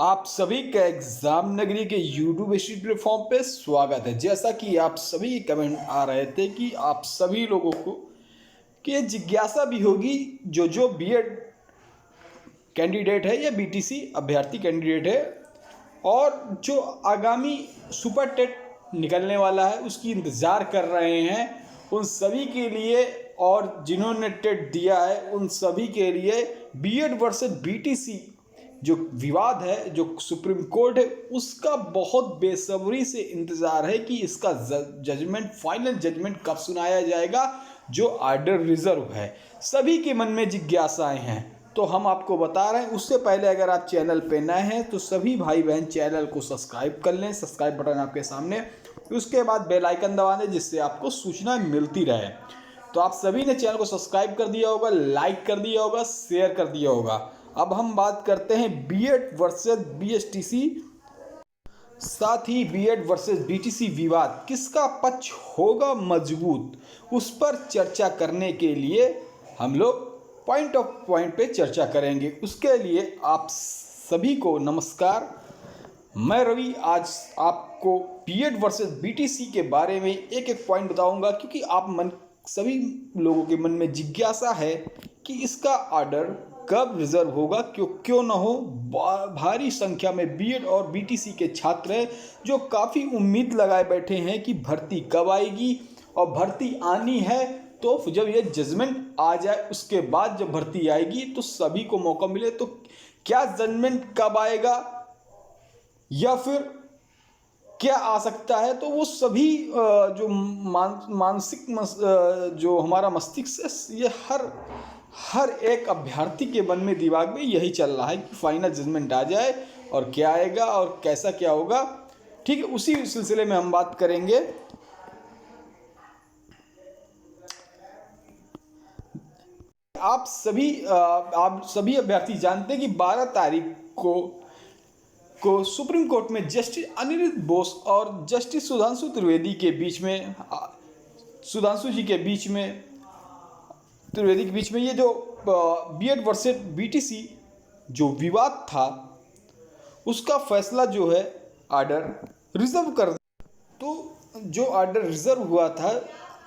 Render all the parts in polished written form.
आप सभी का एग्जाम नगरी के यूट्यूब स्टडी प्लेटफॉर्म पे स्वागत है। जैसा कि आप सभी के कमेंट आ रहे थे कि आप सभी लोगों को कि ये जिज्ञासा भी होगी जो जो बीएड कैंडिडेट है या बीटीसी अभ्यर्थी कैंडिडेट है और जो आगामी सुपर टेट निकलने वाला है उसकी इंतज़ार कर रहे हैं, उन सभी के लिए और जिन्होंने टेट दिया है उन सभी के लिए बीएड वर्सेस बीटीसी जो विवाद है, जो सुप्रीम कोर्ट है, उसका बहुत बेसब्री से इंतज़ार है कि इसका जजमेंट, फाइनल जजमेंट कब सुनाया जाएगा। जो आर्डर रिजर्व है, सभी के मन में जिज्ञासाएं हैं, तो हम आपको बता रहे हैं। उससे पहले अगर आप चैनल पे नए हैं तो सभी भाई बहन चैनल को सब्सक्राइब कर लें, सब्सक्राइब बटन आपके सामने, उसके बाद बेल आइकन दबा दें जिससे आपको सूचना मिलती रहे। तो आप सभी ने चैनल को सब्सक्राइब कर दिया होगा, लाइक कर दिया होगा, शेयर कर दिया होगा। अब हम बात करते हैं बीएड वर्सेस बीएसटीसी, साथ ही बीएड वर्सेस बीटीसी विवाद किसका पक्ष होगा मजबूत, उस पर चर्चा करने के लिए हम लोग पॉइंट ऑफ पॉइंट पे चर्चा करेंगे। उसके लिए आप सभी को नमस्कार। मैं रवि आज आपको बीएड वर्सेस बीटीसी के बारे में एक एक पॉइंट बताऊंगा, क्योंकि सभी लोगों के मन में जिज्ञासा है कि इसका ऑर्डर कब रिजर्व होगा। क्यों ना हो, भारी संख्या में बीएड और बीटीसी के छात्र हैं जो काफ़ी उम्मीद लगाए बैठे हैं कि भर्ती कब आएगी, और भर्ती आनी है तो जब ये जजमेंट आ जाए उसके बाद जब भर्ती आएगी तो सभी को मौका मिले। तो क्या जजमेंट कब आएगा या फिर क्या आ सकता है, तो वो सभी जो मानसिक जो हमारा मस्तिष्क है, ये हर एक अभ्यर्थी के मन में, दिमाग में यही चल रहा है कि फाइनल जजमेंट आ जाए और क्या आएगा और कैसा क्या होगा। ठीक है, उसी सिलसिले में हम बात करेंगे। आप सभी अभ्यर्थी जानते हैं कि 12 तारीख को सुप्रीम कोर्ट में जस्टिस अनिरुद्ध बोस और जस्टिस सुधांशु त्रिवेदी के बीच में, त्रिवेदी के बीच में ये जो बीएड वर्सेस बीटीसी जो विवाद था उसका फैसला जो है ऑर्डर रिजर्व कर दिया। तो जो ऑर्डर रिजर्व हुआ था,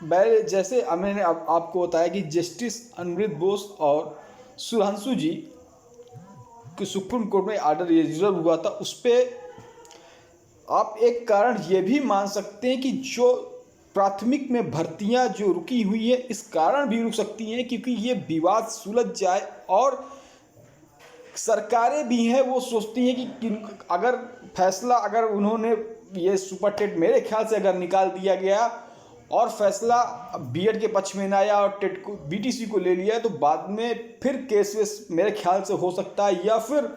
जैसे मैंने आपको बताया कि जस्टिस अनिरुद्ध बोस और सुधांशु जी कि सुप्रीम कोर्ट में ऑर्डर रिजर्व हुआ था, उस पर आप एक कारण ये भी मान सकते हैं कि जो प्राथमिक में भर्तियां जो रुकी हुई है इस कारण भी रुक सकती हैं क्योंकि ये विवाद सुलझ जाए, और सरकारें भी हैं वो सोचती हैं कि अगर फैसला, अगर उन्होंने ये सुपर टेट मेरे ख्याल से अगर निकाल दिया गया और फैसला बीएड के पक्ष में ना आया और टेट को बीटीसी को ले लिया, तो बाद में फिर केस वेस मेरे ख्याल से हो सकता है, या फिर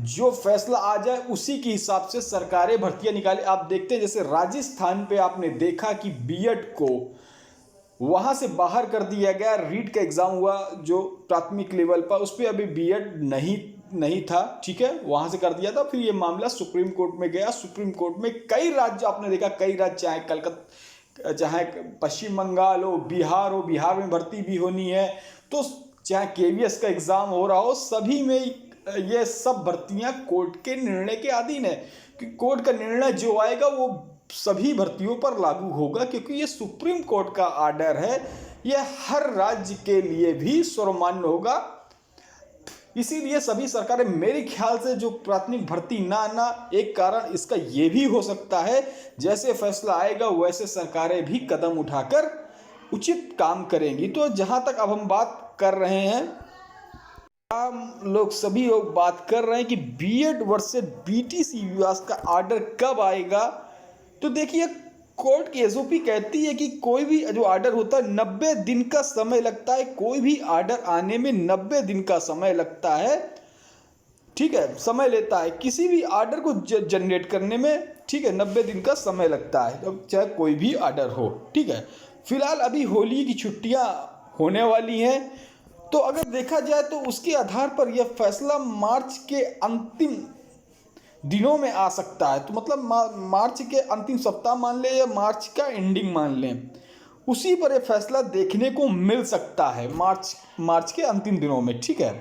जो फैसला आ जाए उसी के हिसाब से सरकारें भर्तियां निकाले। आप देखते हैं जैसे राजस्थान पे आपने देखा कि बीएड को वहाँ से बाहर कर दिया गया, रीट का एग्ज़ाम हुआ जो प्राथमिक लेवल पर, उस पर अभी बीएड नहीं था, ठीक है, वहाँ से कर दिया था। फिर ये मामला सुप्रीम कोर्ट में गया। सुप्रीम कोर्ट में कई राज्य आपने देखा, कई राज्य, चाहे कलकत्ता, चाहे पश्चिम बंगाल हो, बिहार में भर्ती भी होनी है, तो चाहे केवीएस का एग्ज़ाम हो रहा हो, सभी में ये सब भर्तियां कोर्ट के निर्णय के अधीन है कि कोर्ट का निर्णय जो आएगा वो सभी भर्तियों पर लागू होगा, क्योंकि ये सुप्रीम कोर्ट का ऑर्डर है, यह हर राज्य के लिए भी सर्वमान्य होगा। इसीलिए सभी सरकारें, मेरे ख्याल से जो प्राथमिक भर्ती ना आना, एक कारण इसका ये भी हो सकता है, जैसे फैसला आएगा वैसे सरकारें भी कदम उठाकर उचित काम करेंगी। तो जहां तक अब हम बात कर रहे हैं, सभी लोग बात कर रहे हैं कि बीएड वर्सेस बीटीसी विवाद का ऑर्डर कब आएगा। तो देखिए, कोर्ट की एसओपी कहती है कि कोई भी जो ऑर्डर होता है 90 दिन का समय लगता है, कोई भी ऑर्डर आने में 90 दिन का समय लगता है, ठीक है, समय लेता है किसी भी ऑर्डर को जनरेट करने में, ठीक है, 90 दिन का समय लगता है, अब चाहे कोई भी ऑर्डर हो, ठीक है। फिलहाल अभी होली की छुट्टियां होने वाली हैं, तो अगर देखा जाए तो उसके आधार पर यह फैसला मार्च के अंतिम दिनों में आ सकता है। तो मतलब मार्च के अंतिम सप्ताह मान लें या मार्च का एंडिंग मान लें, उसी पर यह फैसला देखने को मिल सकता है मार्च के अंतिम दिनों में, ठीक है।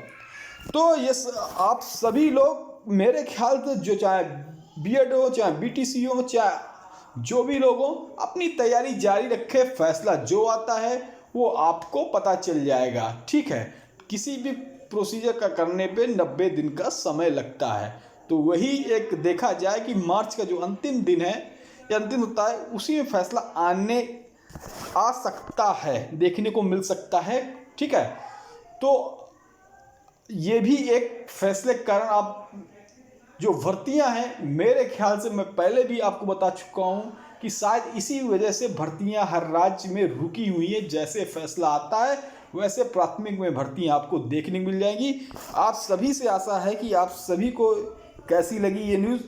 तो ये आप सभी लोग मेरे ख्याल से जो चाहे बीएड हो, चाहे बीटीसी हो, चाहे जो भी लोग हो, अपनी तैयारी जारी रखे। फैसला जो आता है वो आपको पता चल जाएगा। ठीक है, किसी भी प्रोसीजर का करने पे 90 दिन का समय लगता है। तो वही एक देखा जाए कि मार्च का जो अंतिम दिन है या अंतिम होता है, उसी में फैसला आ सकता है, देखने को मिल सकता है। ठीक है, तो ये भी एक फैसले के कारण आप जो भर्तियां हैं, मेरे ख्याल से मैं पहले भी आपको बता चुका हूं कि शायद इसी वजह से भर्तियां हर राज्य में रुकी हुई हैं। जैसे फैसला आता है वैसे प्राथमिक में भर्तियां आपको देखने को मिल जाएंगी। आप सभी से आशा है कि आप सभी को कैसी लगी ये न्यूज़,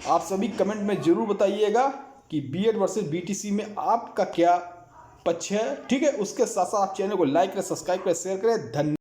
आप सभी कमेंट में ज़रूर बताइएगा कि बीएड वर्सेस बीटीसी में आपका क्या पक्ष है। ठीक है, उसके साथ साथ आप चैनल को लाइक करें, सब्सक्राइब करें, शेयर करें। धन्यवाद।